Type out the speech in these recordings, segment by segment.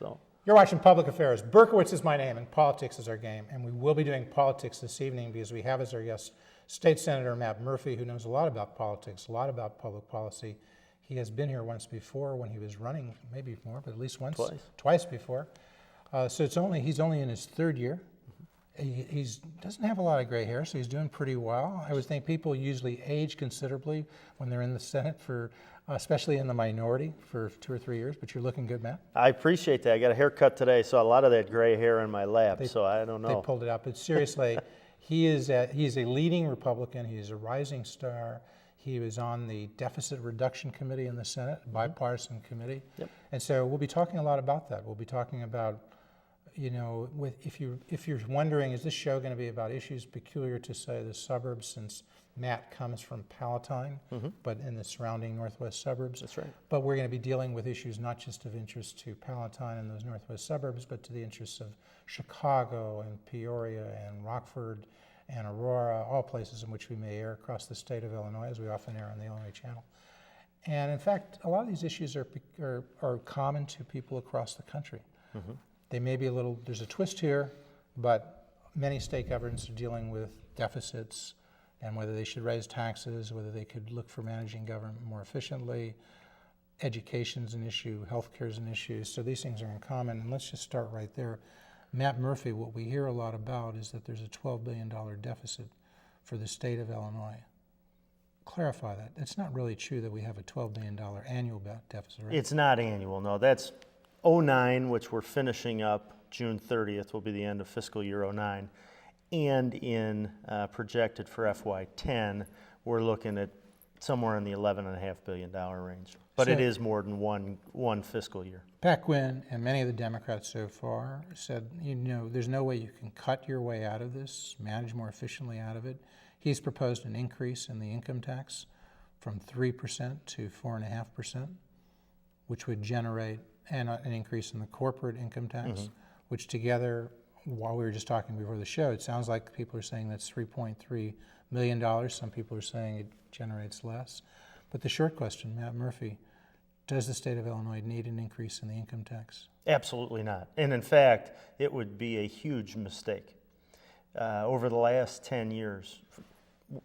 So You're watching Public Affairs. Berkowitz is my name, and politics is our game. And we will be doing politics this evening because we have as our guest State Senator Matt Murphy, who knows a lot about politics, a lot about public policy. He has been here once before when he was running, maybe more, but at least once, twice before. So he's only in his third year. He doesn't have a lot of gray hair, so he's doing pretty well. I would think people usually age considerably when they're in the Senate, especially in the minority, for 2 or 3 years. But you're looking good, Matt. I appreciate that. I got a haircut today, so a lot of that gray hair in my lap. So I don't know. They pulled it out, but seriously, he's a leading Republican. He's a rising star. He was on the Deficit Reduction Committee in the Senate, bipartisan committee. Yep. And so we'll be talking a lot about that. We'll be talking about, if you're wondering, is this show going to be about issues peculiar to, say, the suburbs, since Matt comes from Palatine, but in the surrounding northwest suburbs. That's right. But we're going to be dealing with issues not just of interest to Palatine and those northwest suburbs, but to the interests of Chicago and Peoria and Rockford and Aurora, all places in which we may air across the state of Illinois, as we often air on the Illinois Channel. And in fact, a lot of these issues are common to people across the country. They may be there's a twist here, but many state governments are dealing with deficits and whether they should raise taxes, whether they could look for managing government more efficiently. Education's an issue, healthcare's an issue, so these things are in common. And let's just start right there. Matt Murphy, what we hear a lot about is that there's a $12 billion deficit for the state of Illinois. Clarify that. It's not really true that we have a $12 billion annual deficit, right? It's not annual, no. That's 09, which we're finishing up. June 30th will be the end of fiscal year 09. And in projected for FY10, we're looking at somewhere in the $11.5 billion range. But it is more than one fiscal year. Pat Quinn and many of the Democrats so far said, there's no way you can cut your way out of this, manage more efficiently out of it. He's proposed an increase in the income tax from 3% to 4.5%, which would generate an increase in the corporate income tax, which together, while we were just talking before the show, it sounds like people are saying that's $3.3 million. Some people are saying it generates less. But the short question, Matt Murphy, does the state of Illinois need an increase in the income tax? Absolutely not. And in fact, it would be a huge mistake. Over the last 10 years,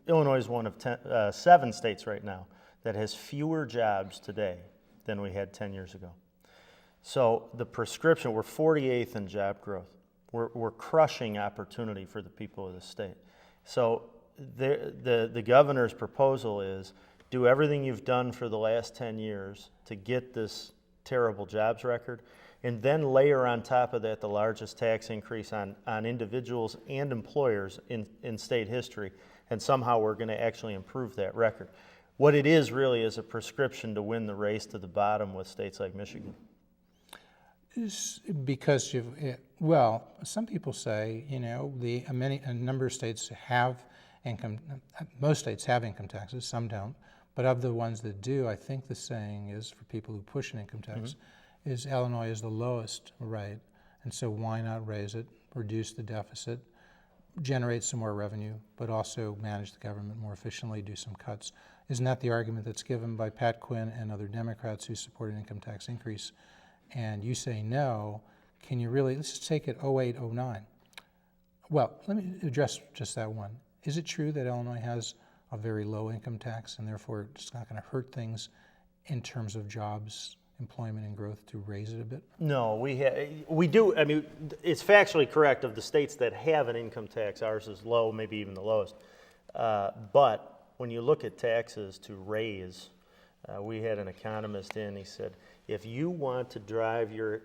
Illinois is one of 7 states right now that has fewer jobs today than we had 10 years ago. So the prescription, we're 48th in job growth. We're crushing opportunity for the people of the state. So the governor's proposal is do everything you've done for the last 10 years to get this terrible jobs record, and then layer on top of that the largest tax increase on individuals and employers in state history, and somehow we're going to actually improve that record. What it is really is a prescription to win the race to the bottom with states like Michigan. Because some people say, a number of states have most states have income taxes, some don't. But of the ones that do, I think the saying is, for people who push an income tax, is Illinois is the lowest rate. And so why not raise it, reduce the deficit, generate some more revenue, but also manage the government more efficiently, do some cuts? Isn't that the argument that's given by Pat Quinn and other Democrats who support an income tax increase? And you say no. Can you really, let's just take it 08, 09. Well, let me address just that one. Is it true that Illinois has a very low income tax and therefore it's not going to hurt things in terms of jobs, employment, and growth to raise it a bit? No, we do. I mean, it's factually correct. Of the states that have an income tax, ours is low, maybe even the lowest. But when you look at taxes to raise, we had an economist in, he said, if you want to drive your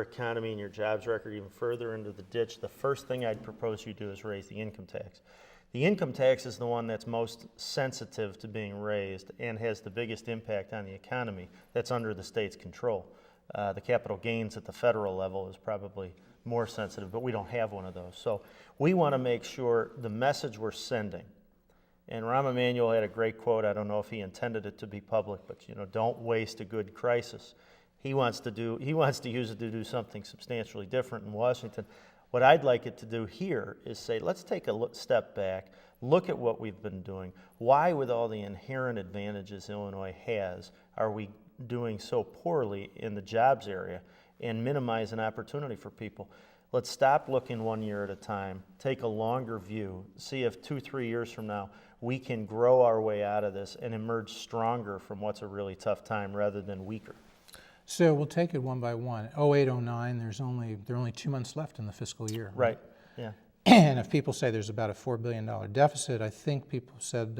economy and your jobs record even further into the ditch, the first thing I'd propose you do is raise the income tax. The income tax is the one that's most sensitive to being raised and has the biggest impact on the economy that's under the state's control. The capital gains at the federal level is probably more sensitive, but we don't have one of those. So we want to make sure the message we're sending, and Rahm Emanuel had a great quote, I don't know if he intended it to be public, but don't waste a good crisis. He wants to use it to do something substantially different in Washington. What I'd like it to do here is say, let's take a step back, look at what we've been doing. Why, with all the inherent advantages Illinois has, are we doing so poorly in the jobs area? and minimize an opportunity for people. Let's stop looking 1 year at a time, take a longer view, see if 2-3 years from now we can grow our way out of this and emerge stronger from what's a really tough time rather than weaker. So we'll take it one by one. 08, 09, there are only 2 months left in the fiscal year. Right, yeah. And if people say there's about a $4 billion deficit, I think people said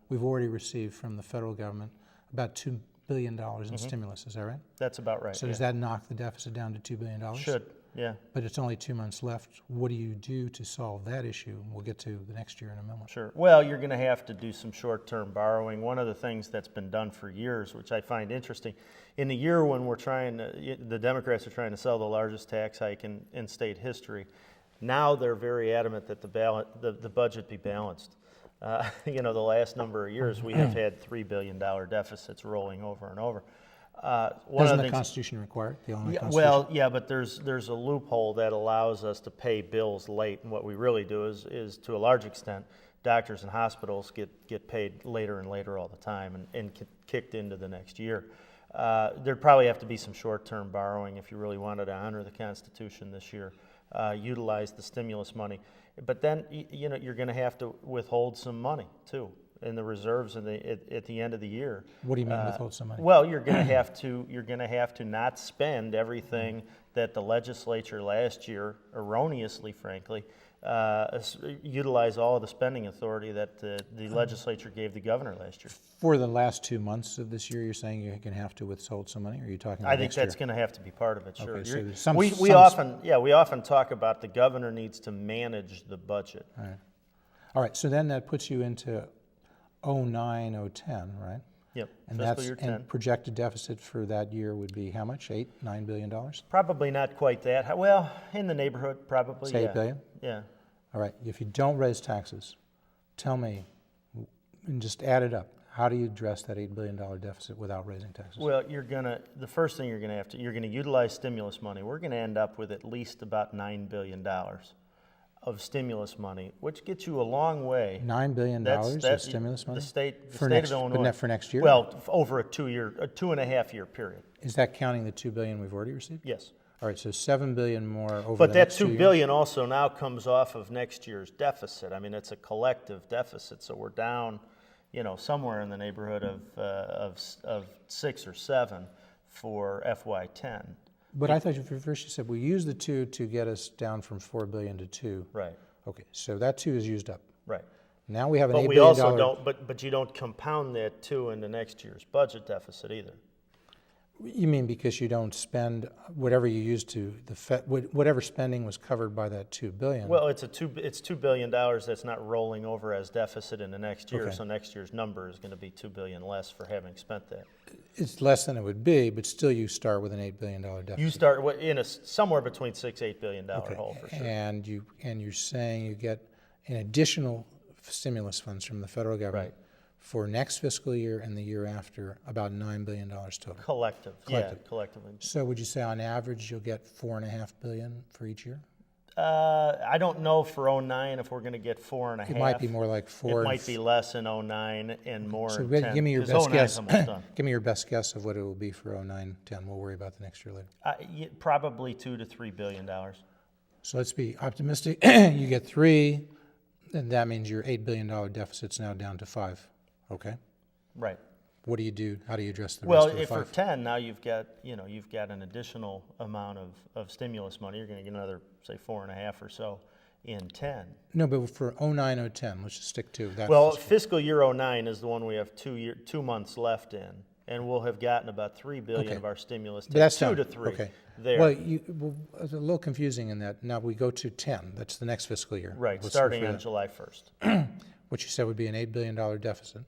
we've already received from the federal government about $2 billion in stimulus. Is that right? That's about right. So does that knock the deficit down to $2 billion? Should, yeah. But it's only 2 months left. What do you do to solve that issue? We'll get to the next year in a moment. Sure. Well, you're going to have to do some short-term borrowing. One of the things that's been done for years, which I find interesting, in the year when the Democrats are trying to sell the largest tax hike in state history, now they're very adamant that the budget be balanced. The last number of years we have had $3 billion deficits rolling over and over. Doesn't the Constitution require it? The Illinois Constitution? Well, yeah, but there's a loophole that allows us to pay bills late, and what we really do is to a large extent, doctors and hospitals get paid later and later all the time and kicked into the next year. There'd probably have to be some short-term borrowing if you really wanted to honor the Constitution this year, utilize the stimulus money. But then, you're going to have to withhold some money, too, in the reserves at the end of the year. What do you mean withhold some money? Well, you're going to have to not spend everything that the legislature last year, erroneously, frankly, utilize all of the spending authority that the legislature gave the governor last year. For the last 2 months of this year, you're saying you're going to have to withhold some money? Or are you talking about I think next that's year? going to have to be part of it. Sure. Okay, so we often talk about the governor needs to manage the budget. All right. So then that puts you into 09, 010, right? Yep. And fiscal year 10. and projected deficit for that year would be how much? $8-9 billion? Probably not quite that. Well, in the neighborhood, probably. Say yeah. $8 billion? Yeah. All right. If you don't raise taxes, tell me, and just add it up. How do you address that $8 billion deficit without raising taxes? Well, the first thing you're going to utilize stimulus money. We're going to end up with at least about $9 billion of stimulus money, which gets you a long way. $9 billion of stimulus money? The state for of Illinois. But for next year? Well, over a 2.5 year period. Is that counting the $2 billion we've already received? Yes. All right, so $7 billion more over But the that next 2 $2 years? billion also now comes off of next year's deficit. I mean, it's a collective deficit, so we're down, somewhere in the neighborhood of 6 or 7 for FY10. But I thought first you said we use the 2 to get us down from $4 billion to 2. Right. Okay, so that 2 is used up. Right. Now we have an But $8 we billion. also don't. But you don't compound that 2 into next year's budget deficit either. You mean because you don't spend whatever you used to whatever spending was covered by that $2 billion? Well, it's $2 billion that's not rolling over as deficit in the next year. Okay. So next year's number is going to be $2 billion less for having spent that. It's less than it would be, but still you start with an $8 billion deficit. You start in somewhere between $6-8 billion hole for sure. And you're saying you get an additional stimulus funds from the federal government. Right. For next fiscal year and the year after, about $9 billion total. Collective. Yeah, collectively. So would you say on average you'll get $4.5 billion for each year? I don't know for 09 if we're going to get 4.5. It might be more like 4. It might be less in 09 and more So in 10. give me your 'cause best 09's guess. almost done. Give me your best guess of what it will be for 09, 10. We'll worry about the next year later. Probably $2 to $3 billion. So let's be optimistic. You get 3, and that means your $8 billion deficit's now down to 5. Okay. Right. What do you do? How do you address the Well, rest of the if for 5? 10 now you've got an additional amount of stimulus money. You're going to get another say 4.5 or so in 10. No, but for 09, 010, let's just stick to that. Well, fiscal year 09 is the one we have 2 months left in, and we'll have gotten about $3 billion Okay. of our stimulus. But that's 2 done. to 3 Okay. there. Well, it's a little confusing in that now we go to 10. That's the next fiscal year. Right, Let's starting look for on that. July 1st. What you said would be an $8 billion deficit.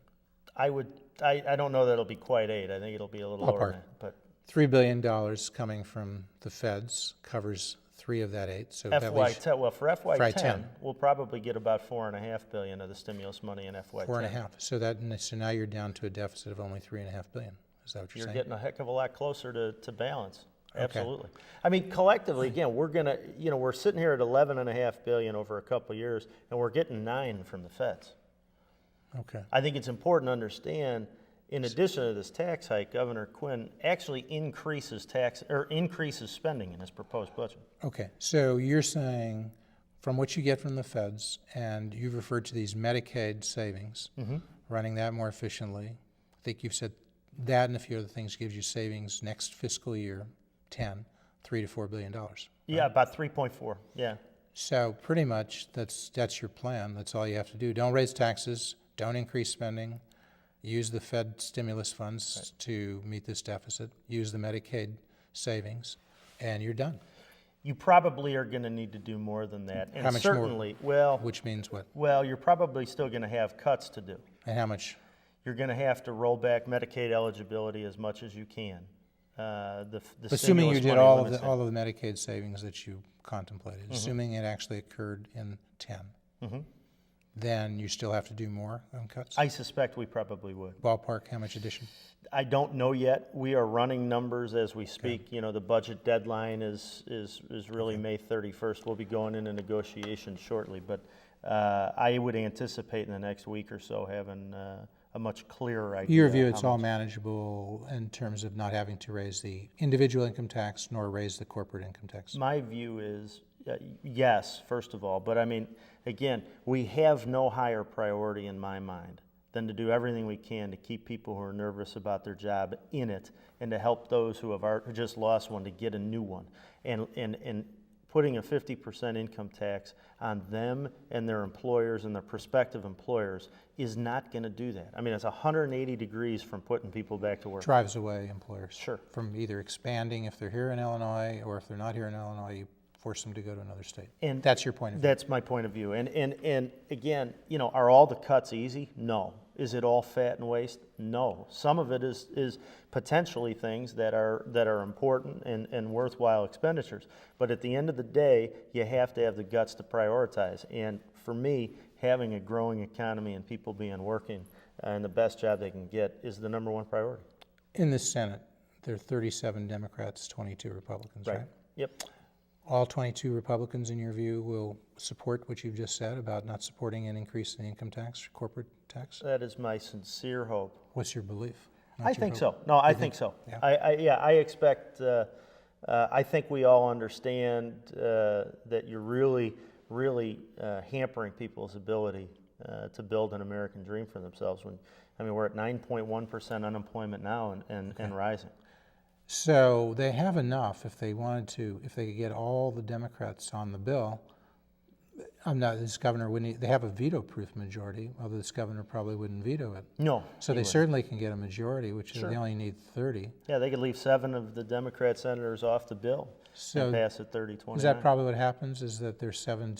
I don't know that it'll be quite 8. I think it'll be a little lower Ballpark. than that. But $3 billion coming from the feds covers 3 of that 8. So that leaves FY10, well, for FY10, FY10. we'll probably get about $4.5 billion of the stimulus money in FY10. 4.5. So now you're down to a deficit of only $3.5 billion. Is that what you're You're saying? getting a heck of a lot closer to balance. Okay. Absolutely. I mean, collectively, again, we're sitting here at $11.5 billion over a couple of years, and we're getting $9 from the feds. Okay. I think it's important to understand In addition to this tax hike, Governor Quinn actually increases spending in his proposed budget. Okay, so you're saying from what you get from the feds, and you've referred to these Medicaid savings, running that more efficiently. I think you've said that and a few other things gives you savings next fiscal year, $3 to $4 billion. Right? Yeah, about 3.4. Yeah. So pretty much that's your plan. That's all you have to do. Don't raise taxes. Don't increase spending. Use the Fed stimulus funds to meet this deficit. Use the Medicaid savings, and you're done. You probably are going to need to do more than that. And How much certainly, more? well, Which means what? well, you're probably still going to have cuts to do. And how much? You're going to have to roll back Medicaid eligibility as much as you can. The Assuming you stimulus did money all of limits the Medicaid savings that you contemplated, assuming it actually occurred in 10, then you still have to do more on cuts? I suspect we probably would. Ballpark, how much addition? I don't know yet. We are running numbers as we speak. You know, the budget deadline is really May 31st. We'll be going into negotiation shortly, but I would anticipate in the next week or so having a much clearer idea. Your view, of it's how all much. manageable in terms of not having to raise the individual income tax nor raise the corporate income tax? My view is yes, first of all, but I mean, again, we have no higher priority in my mind than to do everything we can to keep people who are nervous about their job in it and to help those who have just lost one to get a new one. And putting a 50% income tax on them and their employers and their prospective employers is not going to do that. I mean, it's 180 degrees from putting people back to work. Drives away employers. Sure. From either expanding if they're here in Illinois, or if they're not here in Illinois, you force them to go to another state. And that's your point of view. That's my point of view. And again, you know, are all the cuts easy? No. Is it all fat and waste? No. Some of it is potentially things that are important and worthwhile expenditures. But at the end of the day, you have to have the guts to prioritize. And for me, having a growing economy and people being working and the best job they can get is the number one priority. In the Senate, there are 37 Democrats, 22 Republicans, right? Yep. All 22 Republicans, in your view, will support what you've just said about not supporting an increase in the income tax, corporate tax? That is my sincere hope. What's your belief? I think so. No, I think so. Yeah. I expect, I think we all understand that you're really hampering people's ability to build an American dream for themselves. We're at 9.1% unemployment now and rising. So they have enough if they wanted to, if they could get all the Democrats on the bill. This governor wouldn't, they have a veto-proof majority, although this governor probably wouldn't veto it. No. So they certainly can get a majority, which Sure. they only need 30. Yeah, they could leave 7 of the Democrat senators off the bill So and pass it 30-29. is that probably what happens, is that there's 7,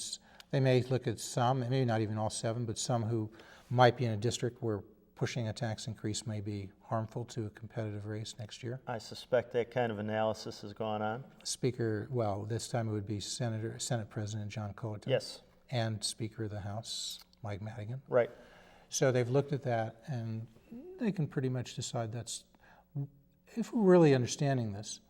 they may look at some, maybe not even all 7, but some who might be in a district where pushing a tax increase may be harmful to a competitive race next year? I suspect that kind of analysis has gone on. Speaker, well, this time it would be Senate President John Cullerton. Yes. And Speaker of the House, Mike Madigan. Right. So they've looked at that, and they can pretty much decide that's, if we're really understanding this,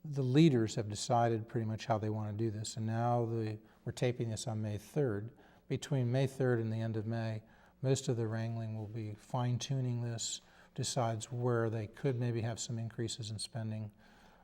the leaders have decided pretty much how they want to do this, and now we're taping this on May 3rd. Between May 3rd and the end of May, most of the wrangling will be fine-tuning this, decides where they could maybe have some increases in spending,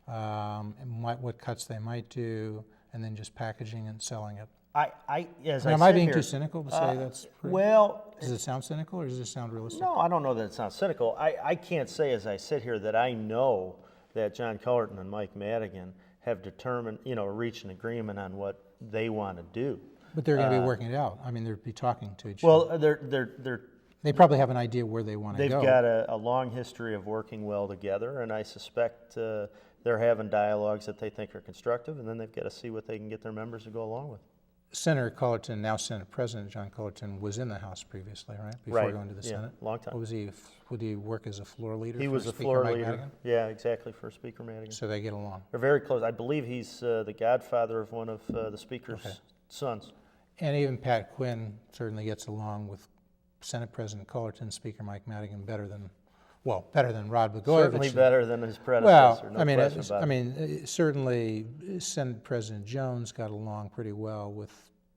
and what cuts they might do, and then just packaging and selling it. Am I being too cynical to say that's pretty? Well, Does it sound cynical, or does it sound realistic? no, I don't know that it sounds cynical. I can't say as I sit here that I know that John Cullerton and Mike Madigan have determined, reached an agreement on what they want to do. But they're going to be working it out. I mean, they'll be talking to each other. Well, They probably have an idea where they want to go. they've got a long history of working well together, and I suspect they're having dialogues that they think are constructive, and then they've got to see what they can get their members to go along with. Senator Cullerton, now Senate President John Cullerton, was in the House previously, right? Before going to the Senate? Long time. What was he? Would he work as a floor leader? He for was a Speaker floor Mike leader. Madigan? Yeah, exactly, for Speaker Madigan. So they get along. They're very close. I believe he's the godfather of one of the Speaker's sons. And even Pat Quinn certainly gets along with Senate President Cullerton, Speaker Mike Madigan better than Rod Blagojevich. Certainly better than his predecessor. Well, no question about it. Certainly Senate President Jones got along pretty well with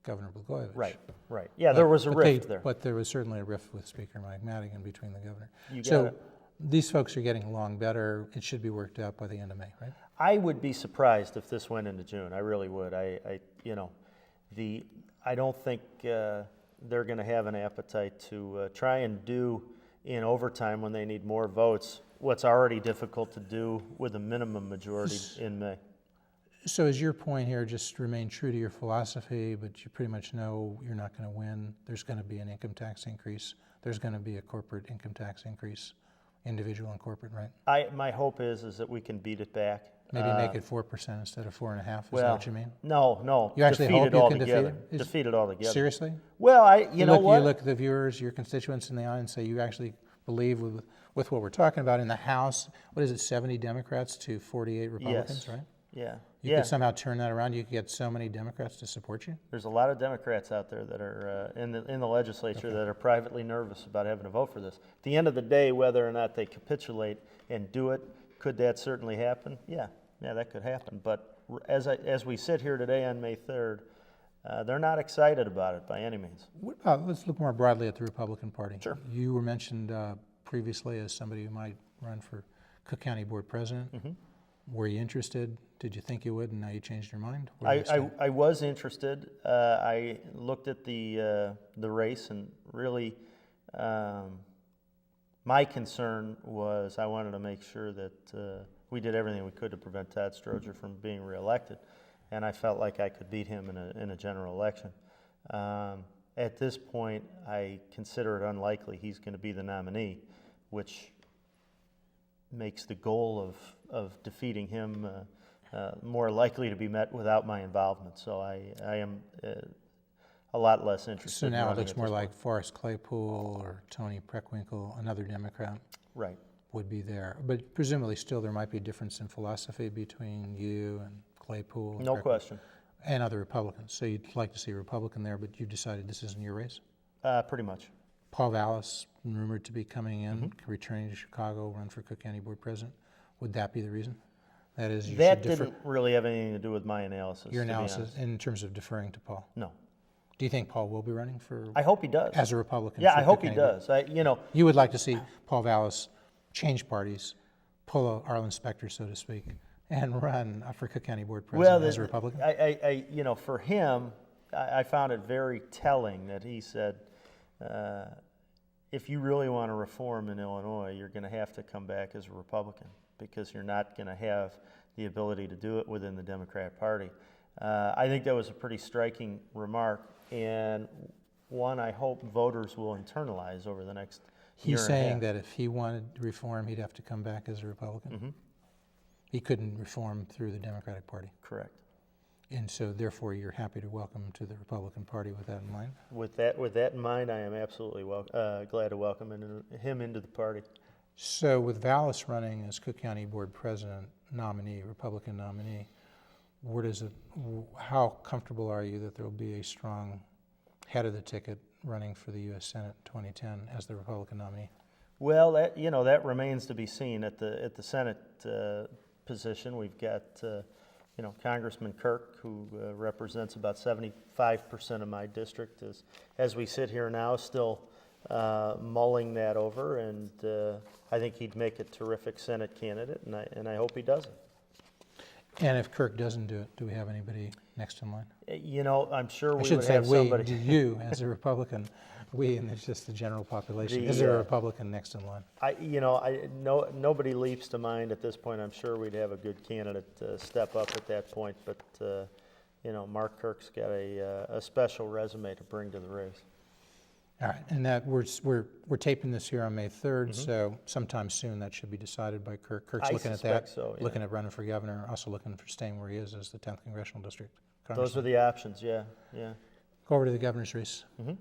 Governor Blagojevich. Right. Yeah, there was a rift there. But there was certainly a rift with Speaker Mike Madigan between the governor. You got So it. These folks are getting along better. It should be worked out by the end of May, right? I would be surprised if this went into June. I really would. I don't think they're going to have an appetite to try and do in overtime when they need more votes what's already difficult to do with a minimum majority in May. So is your point here just remain true to your philosophy, but you pretty much know you're not going to win? There's going to be an income tax increase. There's going to be a corporate income tax increase, individual and corporate, right? My hope is that we can beat it back. Maybe make it 4% instead of 4.5%. Is that Well, what you mean? no. You actually defeat hope it you can altogether. defeat it? Defeat it altogether. Seriously? Well, you know what? You look at the viewers, your constituents in the eye, and say you actually believe with what we're talking about in the House. What is it? 70 Democrats to 48 Republicans, Yes. right? Yeah. You could somehow turn that around. You could get so many Democrats to support you. There's a lot of Democrats out there that are in the legislature that are privately nervous about having to vote for this. At the end of the day, whether or not they capitulate and do it, could that certainly happen? Yeah, that could happen. But as we sit here today on May 3rd, they're not excited about it by any means. Let's look more broadly at the Republican Party. Sure. You were mentioned previously as somebody who might run for Cook County Board President. Mm-hmm. Were you interested? Did you think you would, and now you changed your mind? Where do you stand? I was interested. I looked at the race, and really, my concern was I wanted to make sure that we did everything we could to prevent Todd Stroger from being reelected, and I felt like I could beat him in a general election. At this point, I consider it unlikely he's going to be the nominee, which makes the goal of defeating him more likely to be met without my involvement. So I am a lot less interested. So in now it running looks at more this like Forrest Claypool or Tony Preckwinkle, another Democrat, point. Right. would be there. But presumably still there might be a difference in philosophy between you and Claypool. And No Preckwinkle question. And other Republicans. So you'd like to see a Republican there, but you decided this isn't your race? Pretty much. Paul Vallis, rumored to be coming in, Mm-hmm. returning to Chicago, run for Cook County Board President. Would that be the reason? That is, you That should defer didn't really have anything to do with my analysis. your to be analysis honest. in terms of deferring to Paul. No. Do you think Paul will be running for I hope he does. as a Republican? Yeah, for I hope Cook he County Board? does. You would like to see Paul Vallis change parties, pull a Arlen Specter, so to speak, and run for Cook County Board President as a Republican? For him, I found it very telling that he said, if you really want to reform in Illinois, you're going to have to come back as a Republican because you're not going to have the ability to do it within the Democrat Party. I think that was a pretty striking remark, and one I hope voters will internalize over the next year He's and a saying half. that if he wanted reform, he'd have to come back as a Republican. Mm-hmm. He couldn't reform through the Democratic Party. Correct. And so therefore you're happy to welcome him to the Republican Party with that in mind? With that in mind, I am absolutely glad to welcome him into the party. So with Vallis running as Cook County Board President nominee, Republican nominee, how comfortable are you that there will be a strong head of the ticket running for the U.S. Senate in 2010 as the Republican nominee? Well, that remains to be seen at the Senate position. We've got Congressman Kirk, who represents about 75% of my district, as we sit here now, still mulling that over, and I think he'd make a terrific Senate candidate, and I hope he does it. And if Kirk doesn't do it, do we have anybody next in line? I'm sure I we should would say have we, somebody. you as a Republican, we, and it's just the general population. Is there a Republican next in line? Nobody leaps to mind at this point. I'm sure we'd have a good candidate step up at that point, but Mark Kirk's got a special resume to bring to the race. All right, and that we're taping this here on May 3rd, so sometime soon that should be decided by Kirk. Kirk's I looking at that, suspect so, yeah. looking at running for governor, also looking for staying where he is as the 10th Congressional District Those Congressman. are the options, yeah. Go over to the governor's race. Mhm.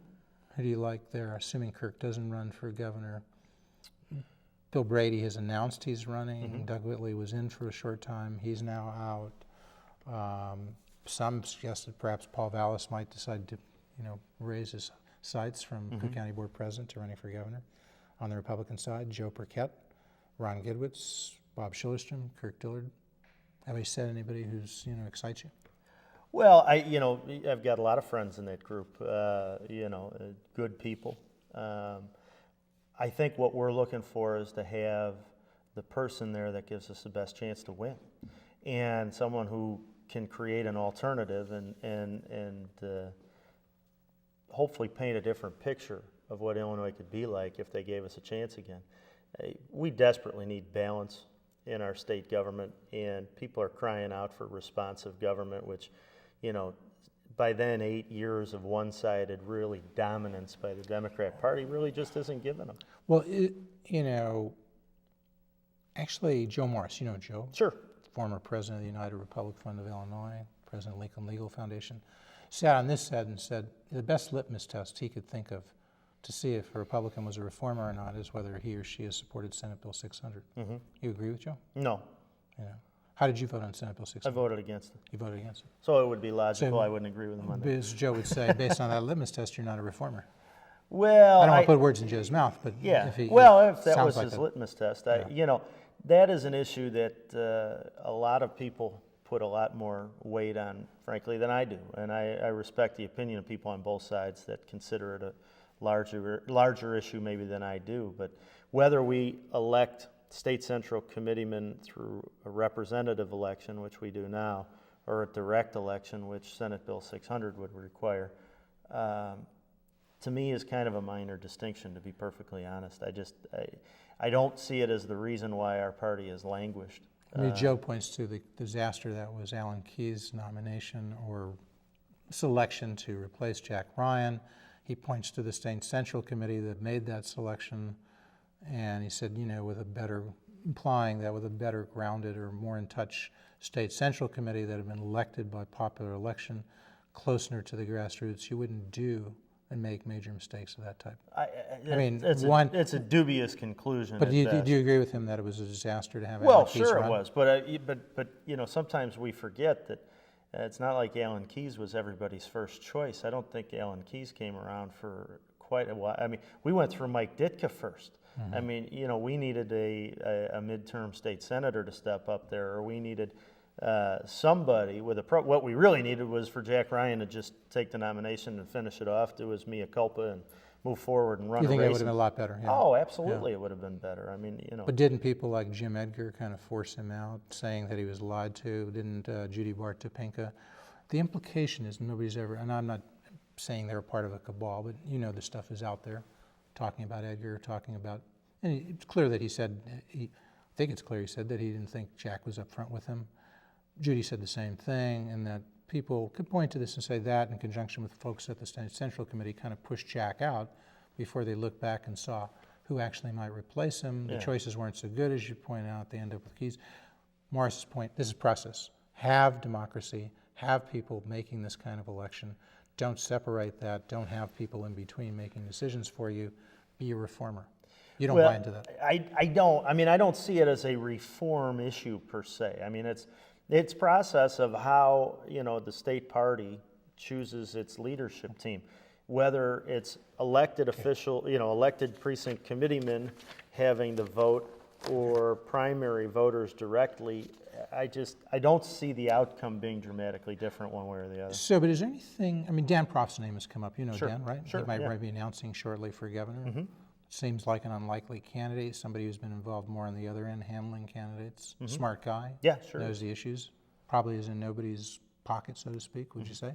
Who do you like there, assuming Kirk doesn't run for governor? Bill Brady has announced he's running. Doug Whitley was in for a short time. He's now out. Some suggested perhaps Paul Vallis might decide to, raise his sights from Cook County Board President to running for governor. On the Republican side, Joe Burkett, Ron Gidwitz, Bob Schillerstrom, Kirk Dillard. Have you said anybody who's excites you? Well, I've got a lot of friends in that group. Good people. I think what we're looking for is to have the person there that gives us the best chance to win, and someone who can create an alternative and hopefully paint a different picture of what Illinois could be like if they gave us a chance again. We desperately need balance in our state government, and people are crying out for responsive government, which, by then 8 years of one-sided really dominance by the Democrat Party really just isn't given them. Well, actually, Joe Morris, you know Joe? Sure. Former president of the United Republic Fund of Illinois, president of Lincoln Legal Foundation, sat on this set and said the best litmus test he could think of to see if a Republican was a reformer or not is whether he or she has supported Senate Bill 600. Mm-hmm. You agree with Joe? No. How did you vote on Senate Bill 600? I voted against it. You voted against it. So it would be logical So- I wouldn't agree with him on that. As Joe would say, based on that litmus test, you're not a reformer. Well, I don't want to put words in Joe's mouth, but yeah. if If that sounds was like his that. litmus test, that is an issue that a lot of people put a lot more weight on, frankly, than I do. And I respect the opinion of people on both sides that consider it a larger issue maybe than I do. But whether we elect state central committeemen through a representative election, which we do now, or a direct election, which Senate Bill 600 would require, to me is kind of a minor distinction, to be perfectly honest. I don't see it as the reason why our party has languished. I mean, Joe points to the disaster that was Alan Keyes' nomination or selection to replace Jack Ryan. He points to the state central committee that made that selection, and he said, implying that with a better grounded or more in touch state central committee that had been elected by popular election, closer to the grassroots, you wouldn't do and make major mistakes of that type. I mean, it's a dubious conclusion. But at do you best. agree with him that it was a disaster to have Well, Alan Keyes sure run? it was, but sometimes we forget that it's not like Alan Keyes was everybody's first choice. I don't think Alan Keyes came around for quite a while. I mean, we went through Mike Ditka first. Mm-hmm. I mean, we needed a midterm state senator to step up there, or we needed somebody with what we really needed was for Jack Ryan to just take the nomination and finish it off, do his mea culpa, and move forward and run You think a it race. would have been a lot better? Yeah. Oh, absolutely, it would have been better. I mean, But didn't people like Jim Edgar kind of force him out, saying that he was lied to? Didn't Judy Bart Topinka? The implication is nobody's ever, and I'm not saying they're a part of a cabal, but the stuff is out there, talking about Edgar, and it's clear that he said, I think it's clear he said that he didn't think Jack was up front with him. Judy said the same thing, and that people could point to this and say that in conjunction with folks at the State Central Committee kind of pushed Jack out before they looked back and saw who actually might replace him. The choices weren't so good, as you point out. They end up with Keyes. Morris's point, this is process. Have democracy. Have people making this kind of election. Don't separate that. Don't have people in between making decisions for you. Be a reformer. You don't buy into that. I don't. I mean, I don't see it as a reform issue per se. I mean, it's process of how the state party chooses its leadership team, whether it's elected official, elected precinct committeemen having the vote or primary voters directly. I don't see the outcome being dramatically different one way or the other. So, but is there anything? I mean, Dan Proft's name has come up. Sure. Dan, right? Sure, He might yeah. be announcing shortly for governor. Seems like an unlikely candidate. Somebody who's been involved more on the other end, handling candidates. Smart guy. Yeah, sure. Knows the issues. Probably is in nobody's pocket, so to speak. Would you say?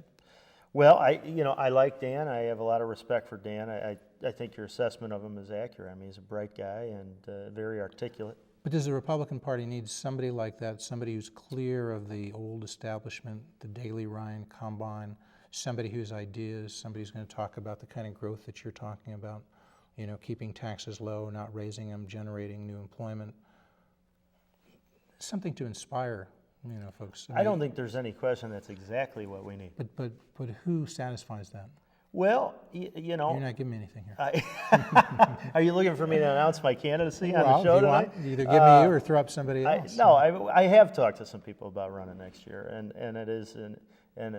Well, I like Dan. I have a lot of respect for Dan. I think your assessment of him is accurate. I mean, he's a bright guy and very articulate. But does the Republican Party need somebody like that? Somebody who's clear of the old establishment, the Daley Ryan combine. Somebody whose ideas. Somebody who's going to talk about the kind of growth that you're talking about. Keeping taxes low, not raising them, generating new employment. Something to inspire, folks. I don't think there's any question that's exactly what we need. But who satisfies that? Well, You're not giving me anything here. Are you looking for me to announce my candidacy on the Well, show if you tonight? want, either give me you or throw up somebody else. I have talked to some people about running next year, and it is and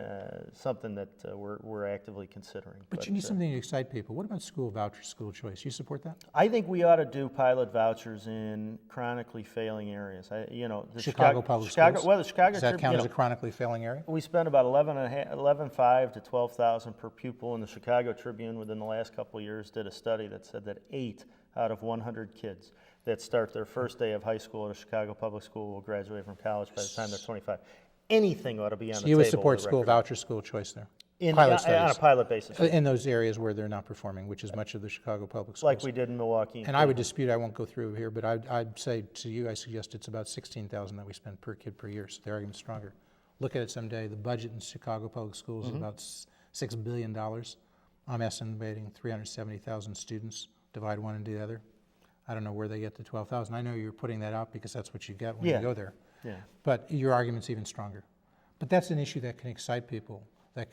something that we're actively considering. But you need something to excite people. What about school voucher, school choice? You support that? I think we ought to do pilot vouchers in chronically failing areas. The Chicago Public Schools? Well, the Chicago Does that Trib- count you as a know, chronically failing area? we spent about 11.5 to 12,000 per pupil, and the Chicago Tribune within the last couple of years did a study that said that 8 out of 100 kids that start their first day of high school at a Chicago public school will graduate from college by the time they're 25. Anything ought to be on the So table. you would support to school recommend. voucher, school choice there? On Pilot a studies. pilot basis, In those areas where they're not performing, which is much of the Chicago Public Schools. like we did in Milwaukee. And I would dispute, I won't go through here, but I'd say to you, I suggest it's about $16,000 that we spend per kid per year, so the argument's stronger. Look at it someday, the budget in Chicago Public Schools is about $6 billion. I'm estimating 370,000 students, divide one into the other. I don't know where they get the 12,000. I know you're putting that out because that's what you get when Yeah. you go there. Yeah. But your argument's even stronger. But that's an issue that can excite people, that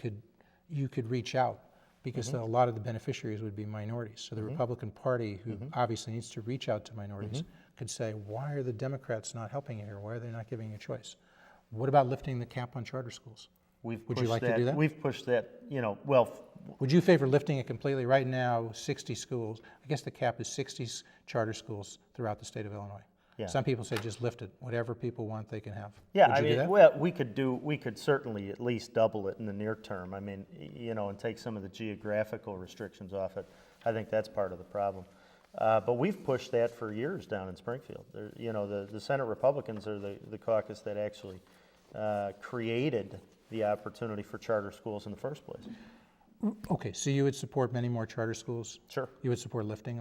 you could reach out, because a lot of the beneficiaries would be minorities. So the Republican Party, who obviously needs to reach out to minorities, could say, why are the Democrats not helping you here? Why are they not giving you a choice? What about lifting the cap on charter schools? Would you like to do that? We've pushed that, Would you favor lifting it completely? Right now, 60 schools, I guess the cap is 60 charter schools throughout the state of Illinois. Yeah. Some people say just lift it. Whatever people want, they can have. Yeah, Would you do that? well, we could certainly at least double it in the near term. I mean, and take some of the geographical restrictions off it. I think that's part of the problem. But we've pushed that for years down in Springfield. The Senate Republicans are the caucus that actually created the opportunity for charter schools in the first place. Okay, so you would support many more charter schools? Sure. You would support lifting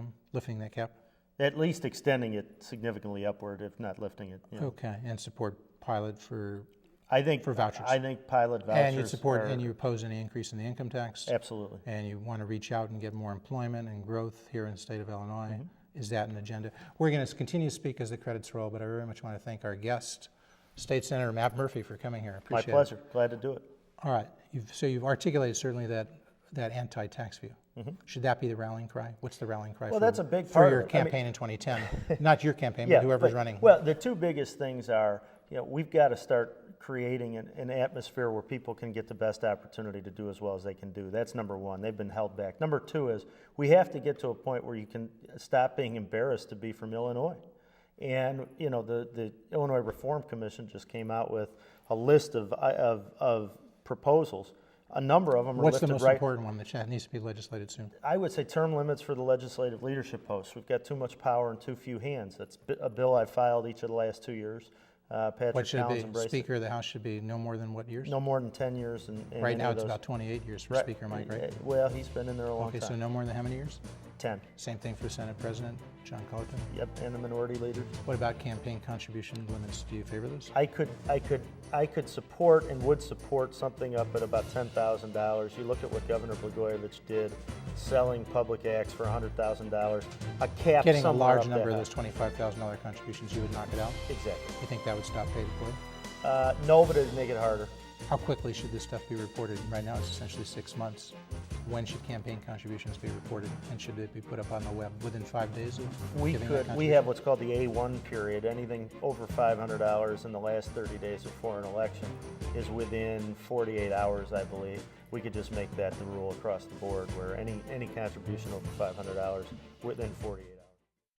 that cap? At least extending it significantly upward, if not lifting it. Okay, and support pilot for vouchers. I think pilot vouchers. And you support, are- and you oppose any increase in the income tax? Absolutely. And you want to reach out and get more employment and growth here in the state of Illinois? Is that an agenda? We're going to continue to speak as the credits roll, but I very much want to thank our guest, State Senator Matt Murphy, for coming here. My Appreciate it. pleasure. Glad to do it. All right, so you've articulated certainly that anti-tax view. Should that be the rallying cry? What's the rallying cry Well, for, that's a big for part your of it. I mean- campaign in 2010? Not your campaign, but whoever's running. Well, the two biggest things are, we've got to start creating an atmosphere where people can get the best opportunity to do as well as they can do. That's number one. They've been held back. Number two is we have to get to a point where you can stop being embarrassed to be from Illinois. And, the Illinois Reform Commission just came out with a list of proposals. A number of them are What's the lifted most right. important one that needs to be legislated soon? I would say term limits for the legislative leadership posts. We've got too much power in too few hands. That's a bill I've filed each of the last 2 years. Patrick What should it Towns be? embraced it. Speaker of the House should be no more than what years? No more than 10 years. And Right now, it's about 28 years for Speaker Mike, right? Well, he's been in there a long Okay, so time. no more than how many years? 10. Same thing for Senate President John Cullerton? Yep, and the minority leaders. What about campaign contribution limits? Do you favor those? I could support and would support something up at about $10,000. You look at what Governor Blagojevich did, selling public acts for $100,000. A cap Getting a somewhere large up number of that those $25,000 contributions, you would knock it out? high. Exactly. You think that would stop pay to play? No, but it'd make it harder. How quickly should this stuff be reported? Right now, it's essentially 6 months. When should campaign contributions be reported, and should it be put up on the web within 5 days of We giving that could. We contribution? have what's called the A1 period. Anything over $500 in the last 30 days before an election is within 48 hours, I believe. We could just make that the rule across the board, where any contribution over $500 within 48.